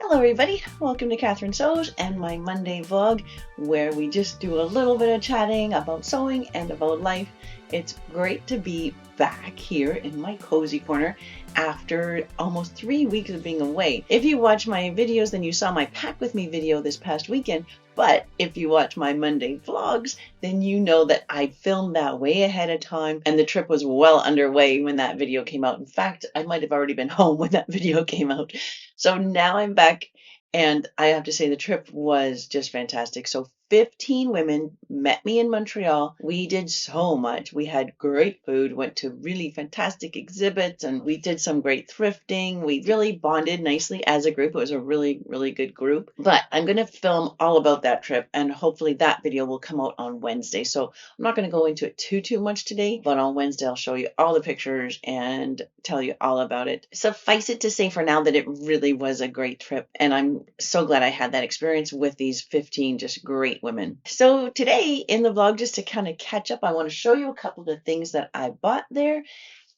Hello everybody, welcome to Catherine Sews and my Monday vlog where we just do a little bit of chatting about sewing and about life. It's great to be back here in my cozy corner after almost 3 weeks of being away. If you watch my videos, then you saw my pack with me video this past weekend, but if you watch my Monday vlogs, then you know that I filmed that way ahead of time and the trip was well underway when that video came out. In fact, I might have already been home when that video came out. So now I'm back and I have to say the trip was just fantastic. So 15 women met me in Montreal. We did so much. We had great food, went to really fantastic exhibits, and we did some great thrifting. We really bonded nicely as a group. It was a really, really good group. But I'm going to film all about that trip, and hopefully that video will come out on Wednesday. So I'm not going to go into it too much today, but on Wednesday I'll show you all the pictures and tell you all about it. Suffice it to say for now that it really was a great trip, and I'm so glad I had that experience with these 15 just great women. So today in the vlog, just to kind of catch up, I want to show you a couple of the things that I bought there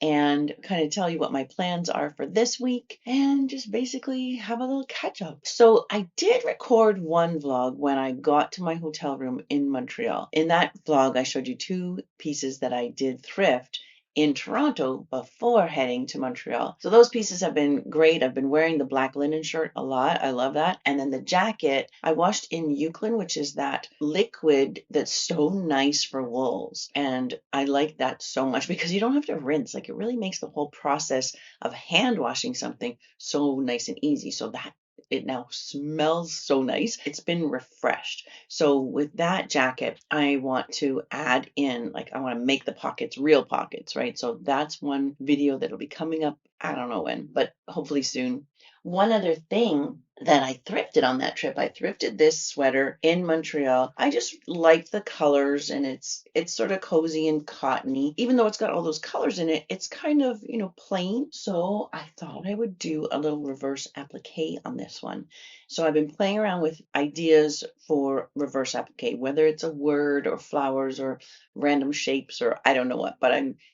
and kind of tell you what my plans are for this week and just basically have a little catch up. So I did record one vlog when I got to my hotel room in Montreal. In that vlog, I showed you 2 pieces that I did thrift in Toronto before heading to Montreal. So those pieces have been great. I've been wearing the black linen shirt a lot. I love that. And then the jacket I washed in Euclid, which is that liquid that's so nice for wools. And I like that so much because you don't have to rinse. Like, it really makes the whole process of hand washing something so nice and easy. So that it now smells so nice. It's been refreshed. So with that jacket, I want to add in, like, I want to make the pockets real pockets, right? So that's one video that'll be coming up. I don't know when, but hopefully soon. One other thing that I thrifted on that trip, I thrifted this sweater in Montreal. I just like the colors, and it's sort of cozy and cottony. Even though it's got all those colors in it, it's kind of, plain. So I thought I would do a little reverse applique on this one. So I've been playing around with ideas for reverse applique, whether it's a word or flowers or random shapes or I don't know what, but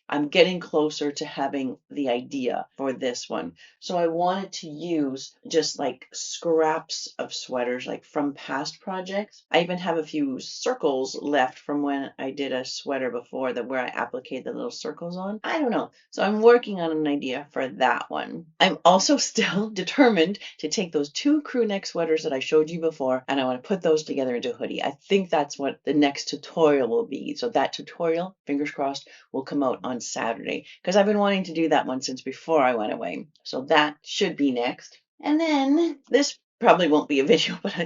I'm getting closer to having the idea for this one. So I wanted to use just like scraps of sweaters, like from past projects. I even have a few circles left from when I did a sweater before that where I appliqued the little circles on. I don't know. So I'm working on an idea for that one. I'm also still determined to take those 2 crew neck sweaters that I showed you before, and I want to put those together into a hoodie. I think that's what the next tutorial will be. So that tutorial, fingers crossed, will come out on Saturday because I've been wanting to do that one since before I went away. So that should be next. And then this probably won't be a video, but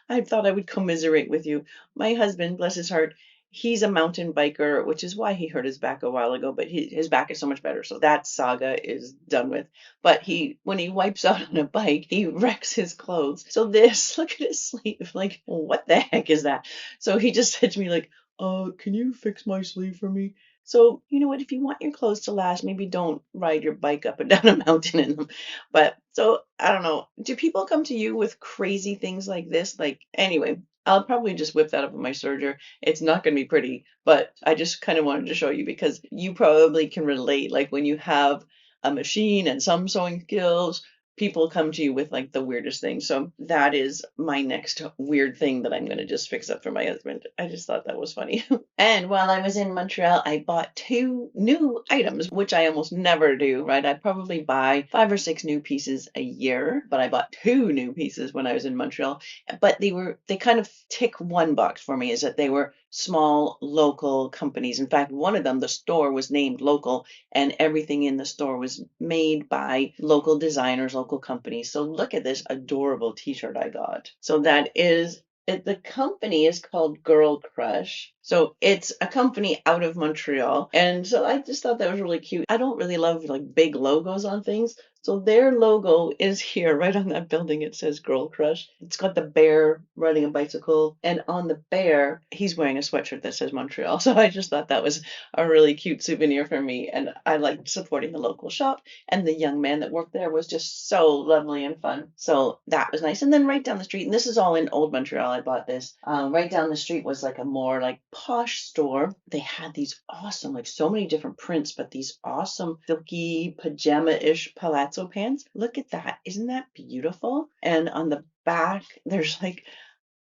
I thought I would commiserate with you. My husband, bless his heart, he's a mountain biker, which is why he hurt his back a while ago, but his back is so much better. So that saga is done with. But when he wipes out on a bike, he wrecks his clothes. So look at his sleeve. Like, what the heck is that? So he just said to me, like, can you fix my sleeve for me? So, you know what, if you want your clothes to last, maybe don't ride your bike up and down a mountain in them. But so, I don't know. Do people come to you with crazy things like this? Like, anyway, I'll probably just whip that up with my serger. It's not going to be pretty, but I just kind of wanted to show you because you probably can relate. Like, when you have a machine and some sewing skills, people come to you with like the weirdest things. So that is my next weird thing that I'm going to just fix up for my husband. I just thought that was funny. And while I was in Montreal, I bought 2 new items, which I almost never do, right? I probably buy 5 or 6 new pieces a year, but I bought 2 new pieces when I was in Montreal. But they kind of tick one box for me, is that they were small local companies. In fact, one of them, the store was named local, and everything in the store was made by local designers, local companies. So look at this adorable t-shirt I got. So that is it. The company is called Girl Crush. So it's a company out of Montreal. And so I just thought that was really cute. I don't really love like big logos on things. So their logo is here, right on that building. It says Girl Crush. It's got the bear riding a bicycle. And on the bear, he's wearing a sweatshirt that says Montreal. So I just thought that was a really cute souvenir for me. And I liked supporting the local shop. And the young man that worked there was just so lovely and fun. So that was nice. And then right down the street, and this is all in Old Montreal, I bought this. Right down the street was like a more like posh store. They had these awesome, like so many different prints, but these awesome silky pajama-ish palazzo pants. Look at that. Isn't that beautiful? And on the back, there's like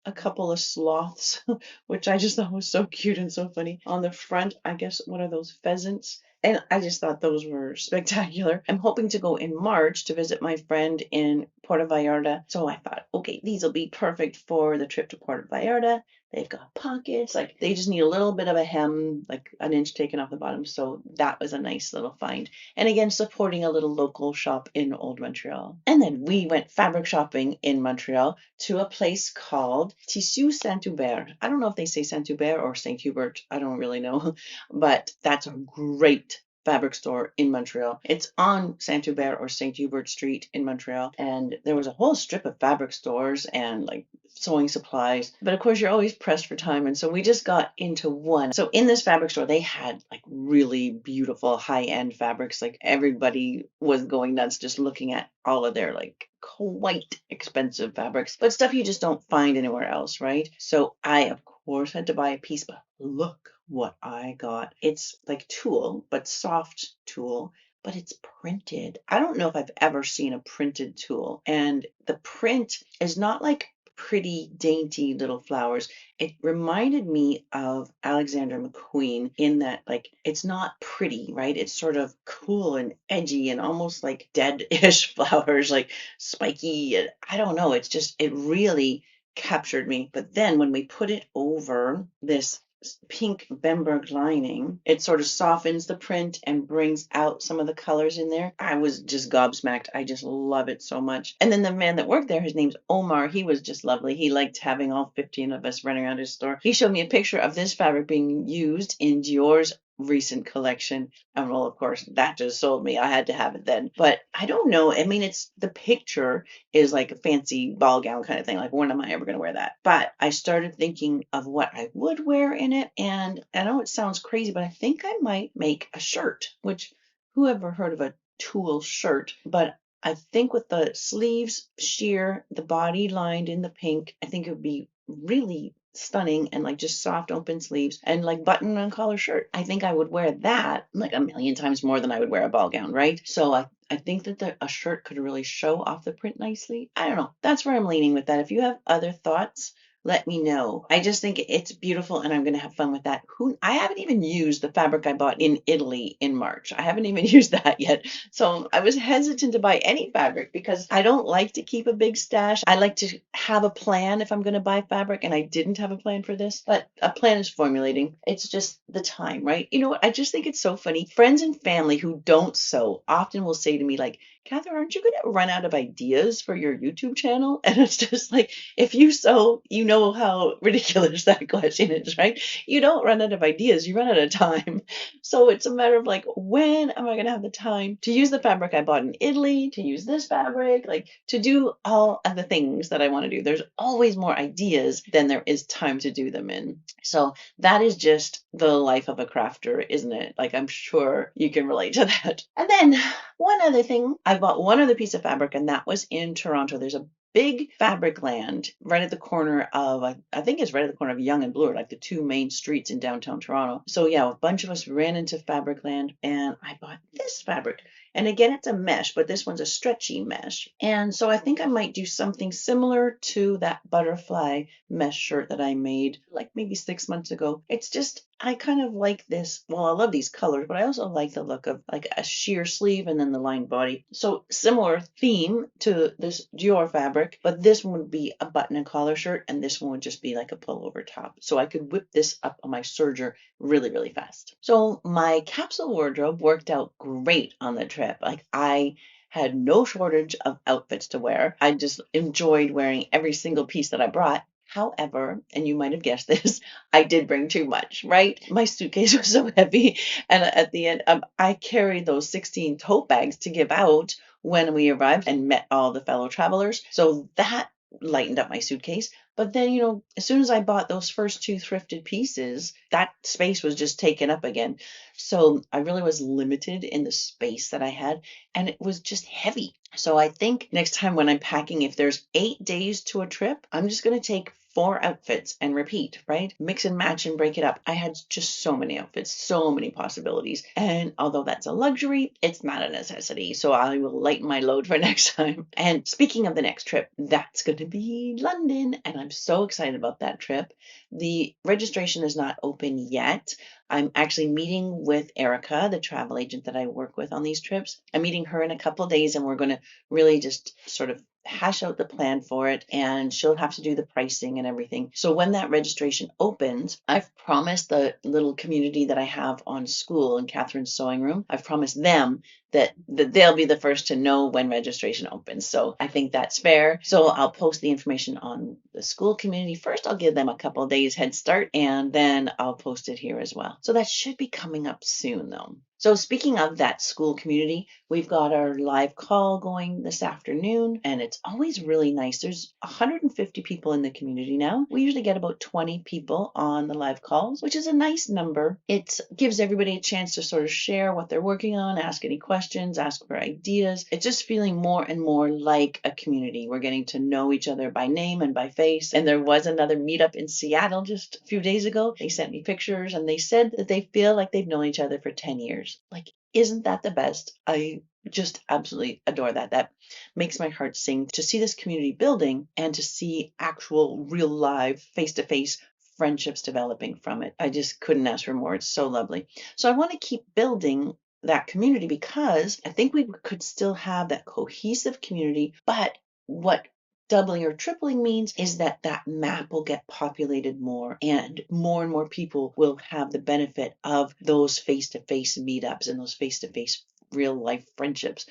a couple of sloths, which I just thought was so cute and so funny. On the front, I guess, what are those, pheasants? And I just thought those were spectacular. I'm hoping to go in March to visit my friend in Puerto Vallarta. So I thought, okay, these will be perfect for the trip to Puerto Vallarta. They've got pockets, like they just need a little bit of a hem, like an inch taken off the bottom. So that was a nice little find. And again, supporting a little local shop in Old Montreal. And then we went fabric shopping in Montreal to a place called Tissu Saint-Hubert. I don't know if they say Saint-Hubert or Saint Hubert. I don't really know, but that's a great fabric store in Montreal. It's on Saint-Hubert or Saint Hubert Street in Montreal. And there was a whole strip of fabric stores and like sewing supplies. But of course, you're always pressed for time. And so we just got into one. So in this fabric store, they had like really beautiful high-end fabrics. Like everybody was going nuts just looking at all of their like quite expensive fabrics, but stuff you just don't find anywhere else, right? So I, of course, had to buy a piece, but look what I got. It's like tulle, but soft tulle, but it's printed. I don't know if I've ever seen a printed tulle. And the print is not like pretty dainty little flowers. It reminded me of Alexander McQueen in that like it's not pretty, right? It's sort of cool and edgy and almost like dead-ish flowers, like spiky. And I don't know. It's just it really captured me. But then when we put it over this pink Bemberg lining, it sort of softens the print and brings out some of the colors in there. I was just gobsmacked. I just love it so much. And then the man that worked there, his name's Omar. He was just lovely. He liked having all 15 of us running around his store. He showed me a picture of this fabric being used in Dior's recent collection. And well, of course, that just sold me. I had to have it then. But I don't know. I mean, it's the picture is like a fancy ball gown kind of thing. Like, when am I ever going to wear that? But I started thinking of what I would wear in it. And I know it sounds crazy, but I think I might make a shirt, which who ever heard of a tulle shirt? But I think with the sleeves sheer, the body lined in the pink, I think it would be really stunning and like just soft open sleeves and like button and collar shirt. I think I would wear that like a million times more than I would wear a ball gown, right? So I think that a shirt could really show off the print nicely. I don't know. That's where I'm leaning with that. If you have other thoughts, let me know. I just think it's beautiful and I'm going to have fun with that. I haven't even used the fabric I bought in Italy in March. I haven't even used that yet. So I was hesitant to buy any fabric because I don't like to keep a big stash. I like to have a plan if I'm going to buy fabric, and I didn't have a plan for this, but a plan is formulating. It's just the time, right? You know what? I just think it's so funny. Friends and family who don't sew often will say to me like, Catherine, aren't you going to run out of ideas for your YouTube channel? And it's just like, if you sew, you know how ridiculous that question is, right? You don't run out of ideas, you run out of time. So it's a matter of like, when am I going to have the time to use the fabric I bought in Italy, to use this fabric, like to do all of the things that I want to do? There's always more ideas than there is time to do them in. So that is just the life of a crafter, isn't it? Like, I'm sure you can relate to that. And then one other thing, I bought one other piece of fabric, and that was in Toronto. There's a big fabric land right at the corner of, I think it's right at the corner of Yonge and Bloor, like the two main streets in downtown Toronto. So yeah, a bunch of us ran into fabric land, and I bought this fabric. And again, it's a mesh, but this one's a stretchy mesh. And so I think I might do something similar to that butterfly mesh shirt that I made like maybe 6 months ago. It's just, I kind of like this. Well, I love these colors, but I also like the look of like a sheer sleeve and then the lined body. So similar theme to this Dior fabric, but this one would be a button and collar shirt, and this one would just be like a pullover top. So I could whip this up on my serger really, really fast. So my capsule wardrobe worked out great on the trip. Like, I had no shortage of outfits to wear. I just enjoyed wearing every single piece that I brought. However, and you might have guessed this, I did bring too much, right? My suitcase was so heavy. And at the end, I carried those 16 tote bags to give out when we arrived and met all the fellow travelers. So that lightened up my suitcase. But then, you know, as soon as I bought those first two thrifted pieces, that space was just taken up again. So I really was limited in the space that I had, and it was just heavy. So I think next time when I'm packing, if there's 8 days to a trip, I'm just going to take 4 outfits and repeat, right? Mix and match and break it up. I had just so many outfits, so many possibilities. And although that's a luxury, it's not a necessity. So I will lighten my load for next time. And speaking of the next trip, that's going to be London. And I'm so excited about that trip. The registration is not open yet. I'm actually meeting with Erica, the travel agent that I work with on these trips. I'm meeting her in a couple of days, and we're going to really just sort of hash out the plan for it, and she'll have to do the pricing and everything. So when that registration opens, I've promised the little community that I have on school in Catherine's sewing room, I've promised them that they'll be the first to know when registration opens. So I think that's fair. So I'll post the information on the school community first. I'll give them a couple of days head start, and then I'll post it here as well. So that should be coming up soon though. So speaking of that school community, we've got our live call going this afternoon, and it's always really nice. There's 150 people in the community now. We usually get about 20 people on the live calls, which is a nice number. It gives everybody a chance to sort of share what they're working on, ask any questions, ask for ideas. It's just feeling more and more like a community. We're getting to know each other by name and by face. And there was another meetup in Seattle just a few days ago. They sent me pictures and they said that they feel like they've known each other for 10 years. Like, isn't that the best? I just absolutely adore that. That makes my heart sing to see this community building and to see actual real live face-to-face friendships developing from it. I just couldn't ask for more. It's so lovely. So I want to keep building that community because I think we could still have that cohesive community, but what doubling or tripling means is that that map will get populated more and more people will have the benefit of those face-to-face meetups and those face-to-face real life friendships.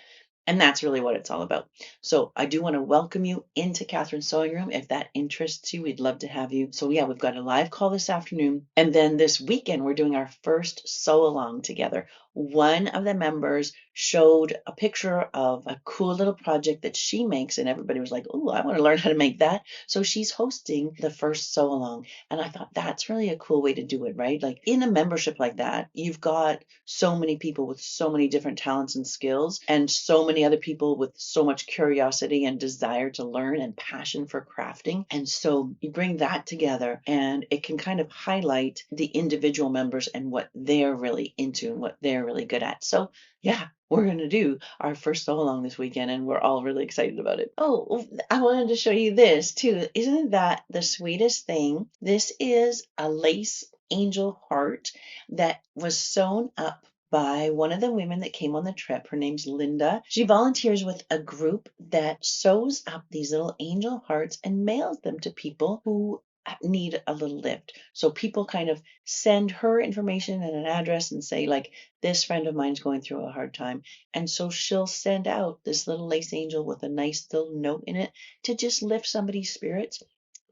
And that's really what it's all about. So I do want to welcome you into Catherine's Sewing Room. If that interests you, we'd love to have you. So yeah, we've got a live call this afternoon. And then this weekend, we're doing our first sew along together. One of the members showed a picture of a cool little project that she makes. And everybody was like, oh, I want to learn how to make that. So she's hosting the first sew along. And I thought that's really a cool way to do it, right? Like in a membership like that, you've got so many people with so many different talents and skills and so many other people with so much curiosity and desire to learn and passion for crafting. And so you bring that together and it can kind of highlight the individual members and what they're really into and what they're really good at. So yeah, we're going to do our first sew along this weekend and we're all really excited about it. Oh, I wanted to show you this too. Isn't that the sweetest thing? This is a lace angel heart that was sewn up by one of the women that came on the trip. Her name's Linda. She volunteers with a group that sews up these little angel hearts and mails them to people who need a little lift. So people kind of send her information and an address and say, like, this friend of mine's going through a hard time. And so she'll send out this little lace angel with a nice little note in it to just lift somebody's spirits.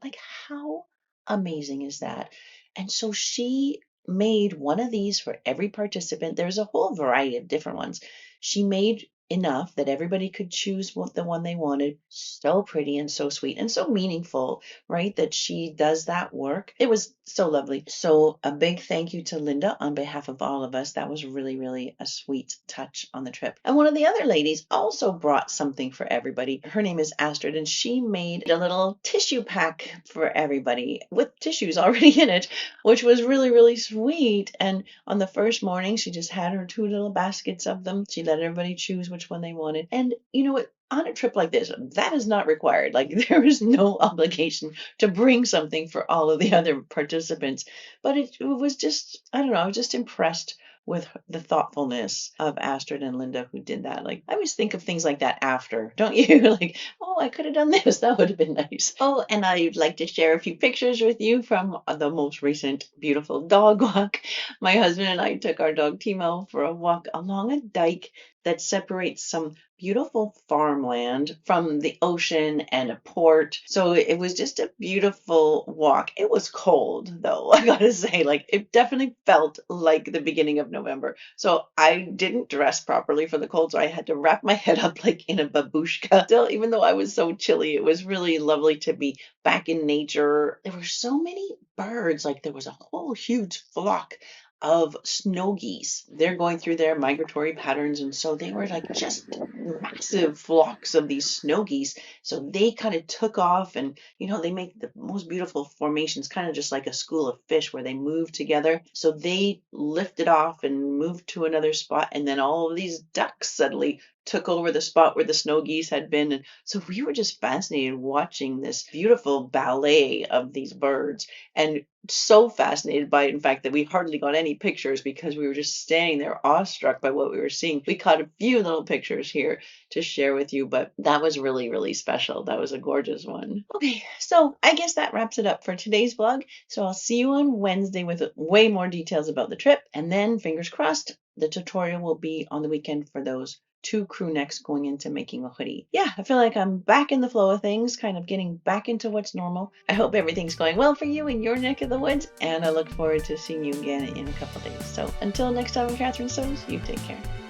Like, how amazing is that? And so she made one of these for every participant. There's a whole variety of different ones. She made enough that everybody could choose what the one they wanted. So pretty and so sweet and so meaningful, right? That she does that work. It was so lovely. So a big thank you to Linda on behalf of all of us. That was really, really a sweet touch on the trip. And one of the other ladies also brought something for everybody. Her name is Astrid, and she made a little tissue pack for everybody with tissues already in it, which was really, really sweet. And on the first morning, she just had her 2 little baskets of them. She let everybody choose which one they wanted. And you know what? On a trip like this, that is not required. Like there is no obligation to bring something for all of the other participants. But it was just, I don't know, I was just impressed with the thoughtfulness of Astrid and Linda who did that. Like I always think of things like that after, don't you? Like, oh, I could have done this. That would have been nice. Oh, and I'd like to share a few pictures with you from the most recent beautiful dog walk. My husband and I took our dog Timo for a walk along a dike that separates some beautiful farmland from the ocean and a port. So it was just a beautiful walk. It was cold though, I gotta say, like it definitely felt like the beginning of November. So I didn't dress properly for the cold, so I had to wrap my head up like in a babushka. Still, even though I was so chilly, it was really lovely to be back in nature. There were so many birds, like there was a whole huge flock of snow geese. They're going through their migratory patterns, and so they were like just massive flocks of these snow geese. So they kind of took off, and they make the most beautiful formations, kind of just like a school of fish where they move together. So they lifted off and moved to another spot, and then all of these ducks suddenly took over the spot where the snow geese had been. And so we were just fascinated watching this beautiful ballet of these birds, and so fascinated by it, in fact, that we hardly got any pictures because we were just standing there awestruck by what we were seeing. We caught a few little pictures here to share with you, but that was really, really special. That was a gorgeous one. Okay, so I guess that wraps it up for today's vlog. So I'll see you on Wednesday with way more details about the trip, and then fingers crossed, the tutorial will be on the weekend for those 2 crew necks going into making a hoodie. Yeah, I feel like I'm back in the flow of things, kind of getting back into what's normal. I hope everything's going well for you in your neck of the woods, and I look forward to seeing you again in a couple days. So until next time, Catherine Sews, you take care.